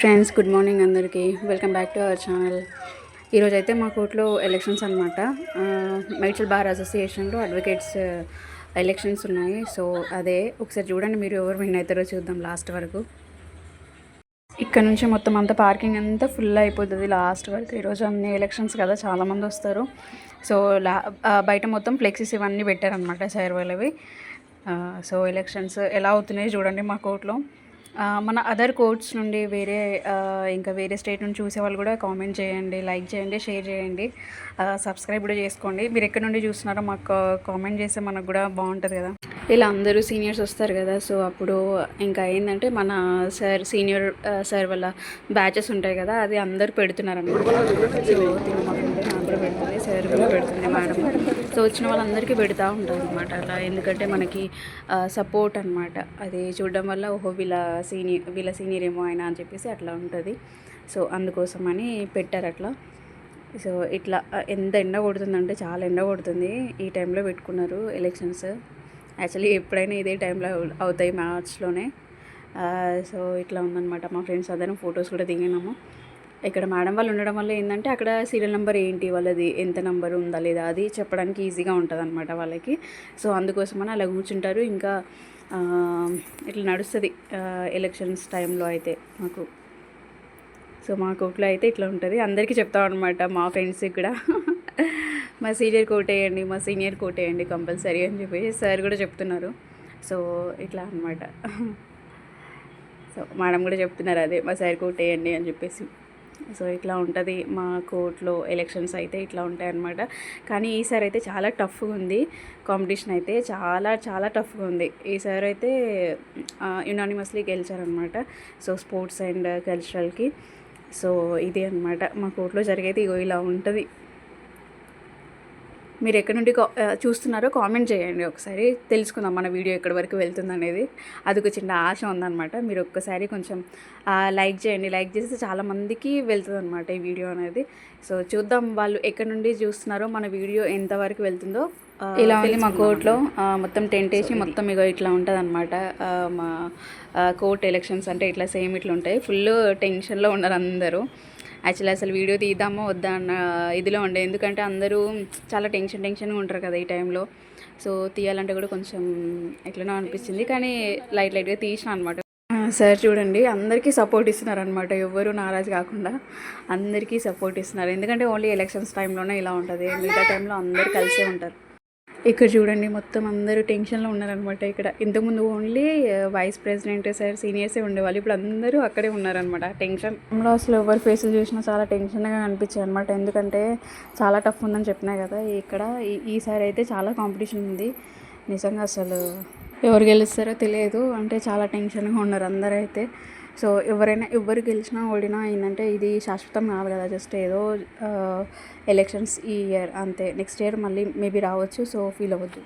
Hi friends, good morning అందరికీ. Welcome back to our channel. ఈరోజు అయితే మా కోర్టులో ఎలక్షన్స్ అనమాట. మేడ్చల్ బార్ అసోసియేషన్లో అడ్వకేట్స్ ఎలక్షన్స్ ఉన్నాయి. సో అదే ఒకసారి చూడండి, మీరు ఎవరు విన్ అవుతారో చూద్దాం లాస్ట్ వరకు. ఇక్కడ నుంచి మొత్తం అంతా పార్కింగ్ అంతా ఫుల్ అయిపోతుంది లాస్ట్ వరకు. ఈరోజు అన్ని ఎలక్షన్స్ కదా, చాలామంది వస్తారు. సో బయట మొత్తం ఫ్లెక్సీస్ ఇవన్నీ పెట్టారనమాట సార్ వాళ్ళవి. సో ఎలక్షన్స్ ఎలా అవుతున్నాయి చూడండి మా కోర్టులో. మన అదర్ కోర్ట్స్ నుండి ఇంకా వేరే స్టేట్ నుంచి చూసేవాళ్ళు కూడా కామెంట్ చేయండి, లైక్ చేయండి, షేర్ చేయండి, సబ్స్క్రైబ్ కూడా చేసుకోండి. మీరు ఎక్కడి నుండి చూస్తున్నారో మాకు కామెంట్ చేస్తే మనకు కూడా బాగుంటుంది కదా. ఇలా అందరూ సీనియర్స్ వస్తారు కదా, సో అప్పుడు ఇంకా ఏంటంటే మన సీనియర్ సార్ వాళ్ళ బ్యాచెస్ ఉంటాయి కదా, అది అందరూ పెడుతున్నారు అనమాట. సో మా ఫ్రెండ్ నాకు కూడా పెడుతుంది, సార్ కూడా పెడుతుంది మేడం. సో వచ్చిన వాళ్ళందరికీ పెడతా ఉంటారు అనమాట అలా. ఎందుకంటే మనకి సపోర్ట్ అనమాట. అది చూడడం వల్ల ఓహో వీళ్ళ సీనియర్ ఏమో ఆయన అని చెప్పేసి అట్లా ఉంటుంది. సో అందుకోసమని పెట్టారు అట్లా. సో ఇట్లా ఎంత ఎండ కొడుతుందంటే చాలా ఎండ కొడుతుంది. ఈ టైంలో పెట్టుకున్నారు ఎలక్షన్స్. యాక్చువల్లీ ఎప్పుడైనా ఇదే టైంలో అవుతాయి, మార్చ్లోనే. సో ఇట్లా ఉందన్నమాట. మా ఫ్రెండ్స్ అందరం ఫొటోస్ కూడా దిగినాము. ఇక్కడ మేడం వాళ్ళు ఉండడం వల్ల ఏంటంటే అక్కడ సీరియల్ నెంబర్ ఏంటి, వాళ్ళది ఎంత నెంబర్ ఉందా లేదా అది చెప్పడానికి ఈజీగా ఉంటుంది అనమాట వాళ్ళకి. సో అందుకోసమని అలా కూర్చుంటారు. ఇంకా ఇట్లా నడుస్తుంది ఎలక్షన్స్ టైంలో అయితే మాకు. సో మా కోర్టులో అయితే ఇట్లా ఉంటుంది. అందరికీ చెప్తాం అనమాట, మా ఫ్రెండ్స్కి కూడా మా సీనియర్ కోటేయండి, మా సీనియర్ కోటేయండి కంపల్సరీ అని చెప్పేసి సార్ కూడా చెప్తున్నారు. సో ఇట్లా అనమాట. సో మేడం కూడా చెప్తున్నారు అదే, మా సార్ కోటేయండి అని చెప్పేసి. సో ఇట్లా ఉంటుంది మా కోర్టులో ఎలక్షన్స్ అయితే ఇట్లా ఉంటాయి అన్నమాట. కానీ ఈసారి అయితే చాలా టఫ్గా ఉంది కాంపిటీషన్ అయితే, చాలా చాలా టఫ్గా ఉంది. ఈసారి అయితే యునానిమస్లీ గెలిచారనమాట. సో స్పోర్ట్స్ అండ్ కల్చరల్కి. సో ఇదే అనమాట మా కోర్టులో జరిగేది. ఇగో ఇలా ఉంటుంది. మీరు ఎక్కడి నుండి చూస్తున్నారో కామెంట్ చేయండి, ఒకసారి తెలుసుకుందాం మన వీడియో ఎక్కడి వరకు వెళ్తుంది అనేది. అది ఒక చిన్న ఆశ ఉందన్నమాట. మీరు ఒక్కసారి కొంచెం లైక్ చేయండి. లైక్ చేస్తే చాలామందికి వెళ్తుంది అనమాట ఈ వీడియో అనేది. సో చూద్దాం వాళ్ళు ఎక్కడి నుండి చూస్తున్నారో మన వీడియో ఎంతవరకు వెళ్తుందో. ఇలా ఉంది మా కోర్టులో. మొత్తం టెంట్ వేసి మొత్తం ఇగో ఇట్లా ఉంటుంది అనమాట. మా కోర్ట్ ఎలక్షన్స్ అంటే ఇట్లా సేమ్ ఇట్లా ఉంటాయి. ఫుల్ టెన్షన్లో ఉన్నారు అందరూ. యాక్చువల్లీ అసలు వీడియో తీద్దామో వద్దా అన్న ఇదిలో ఉండే, ఎందుకంటే అందరూ చాలా టెన్షన్గా ఉంటారు కదా ఈ టైంలో. సో తీయాలంటే కూడా కొంచెం ఎట్లనో అనిపించింది, కానీ లైట్గా తీసిన అనమాట. సార్ చూడండి అందరికీ సపోర్ట్ ఇస్తున్నారు అనమాట, ఎవ్వరూ నారాజు కాకుండా అందరికీ సపోర్ట్ ఇస్తున్నారు. ఎందుకంటే ఓన్లీ ఎలక్షన్స్ టైంలోనే ఇలా ఉంటుంది, మిగతా టైంలో అందరూ కలిసే ఉంటారు. ఇక్కడ చూడండి మొత్తం అందరూ టెన్షన్లో ఉన్నారనమాట. ఇక్కడ ఇంతకుముందు ఓన్లీ వైస్ ప్రెసిడెంట్ సార్ సీనియర్సే ఉండేవాళ్ళు, ఇప్పుడు అందరూ అక్కడే ఉన్నారనమాట. టెన్షన్లో అసలు ఎవరి ఫేసులు చూసినా చాలా టెన్షన్గా అనిపించాయి అనమాట. ఎందుకంటే చాలా టఫ్ ఉందని చెప్పినా కదా ఇక్కడ. ఈసారి అయితే చాలా కాంపిటీషన్ ఉంది నిజంగా. అసలు ఎవరు గెలుస్తారో తెలియదు, అంటే చాలా టెన్షన్గా ఉన్నారు అందరూ అయితే. సో ఎవరు గెలిచినా ఓడినా ఏంటంటే ఇది శాశ్వతం కాదు కదా, జస్ట్ ఏదో ఎలక్షన్స్ ఈ ఇయర్ అంతే. నెక్స్ట్ ఇయర్ మళ్ళీ మేబీ రావచ్చు. సో ఫీల్ అవ్వద్దు.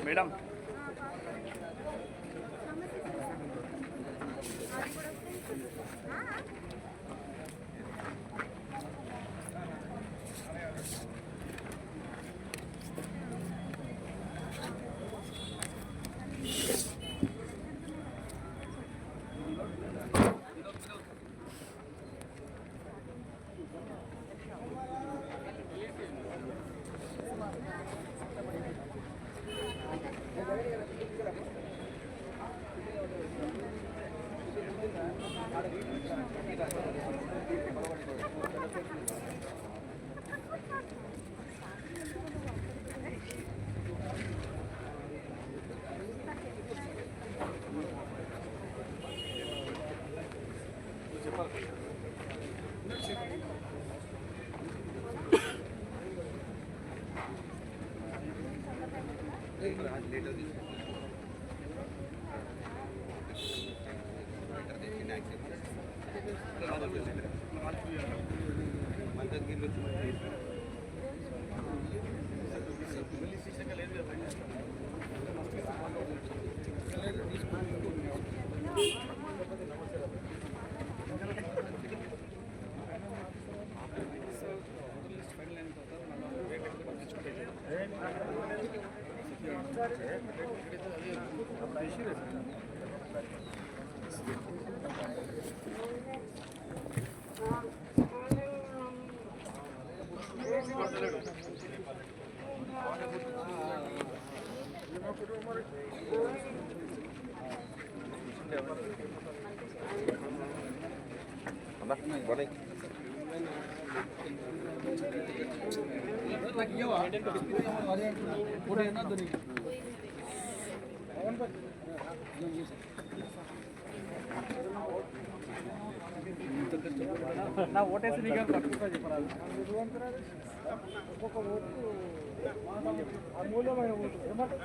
మేడం నా ఓటేసి నీకు చెప్పరాదు ఒక్కొక్క ఓటు అమూల్యమైన ఓటు ఏమంటే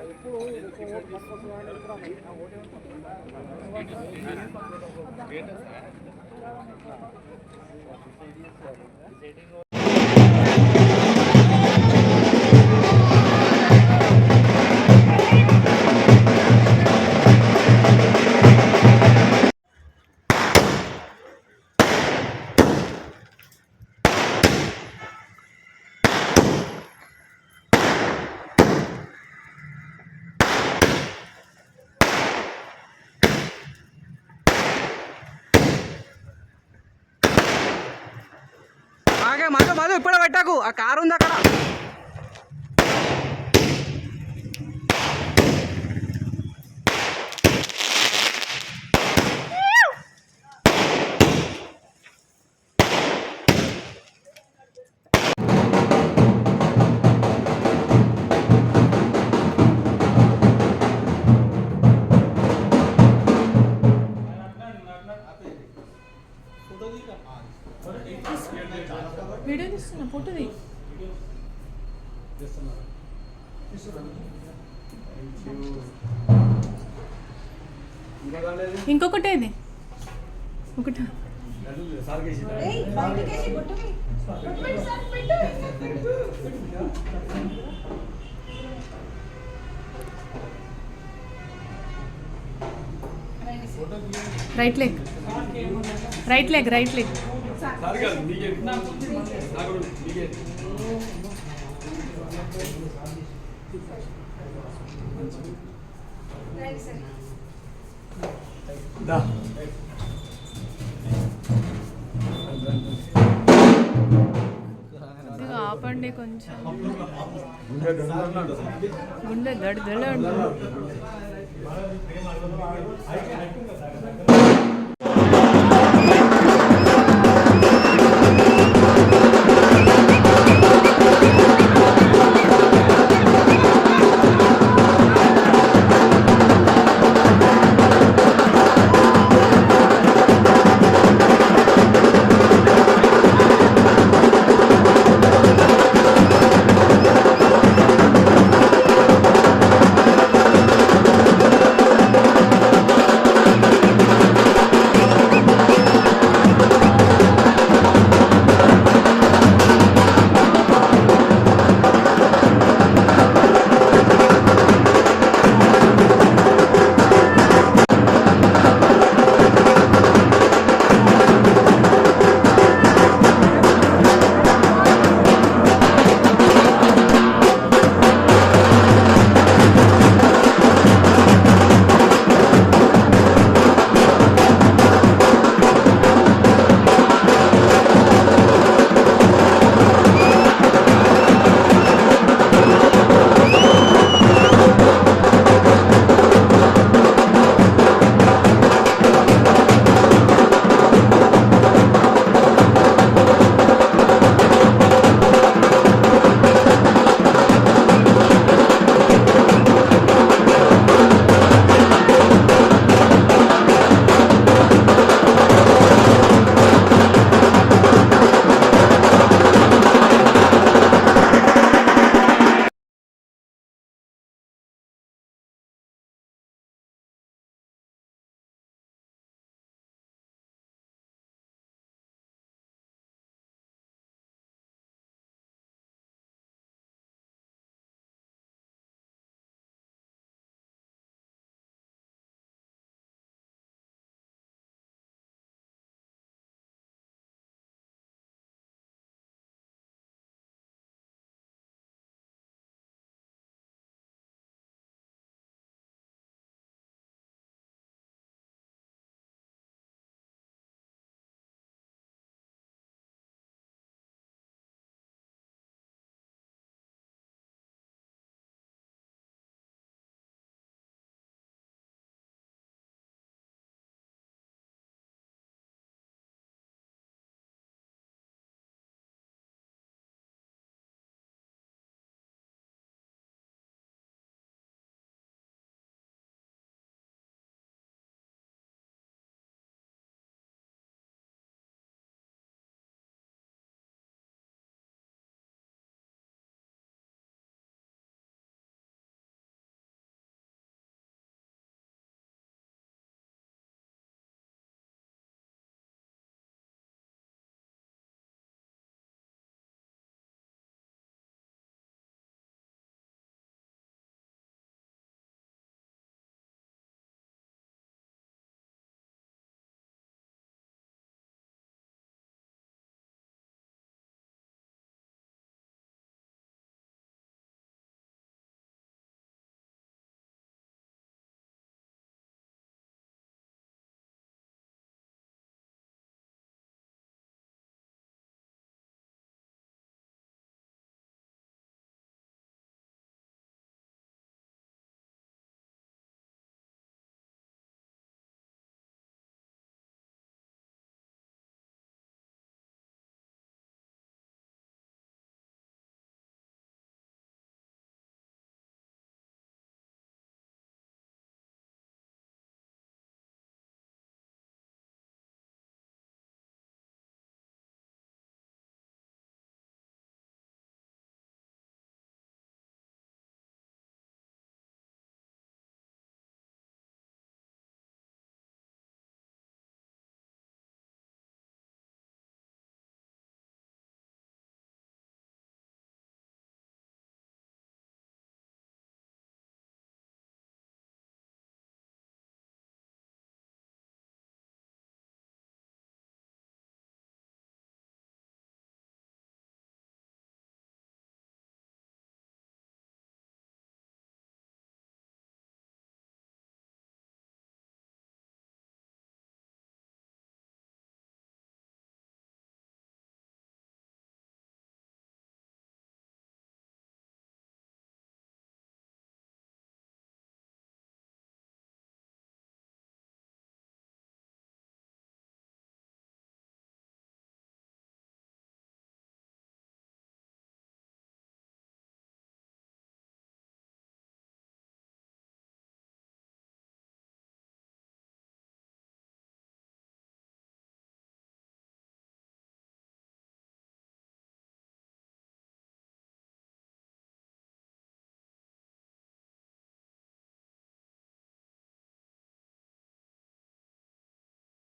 ఎప్పుడు మధు ఇప్పుడే పెట్టాకు ఆ కారు ఉంది అక్కడ వీడియో తీస్తున్నా ఫోటోది ఇంకొకటి ఇది ఒకటి right leg right leg right leg ఆపండి కొంచెం గుండె దడ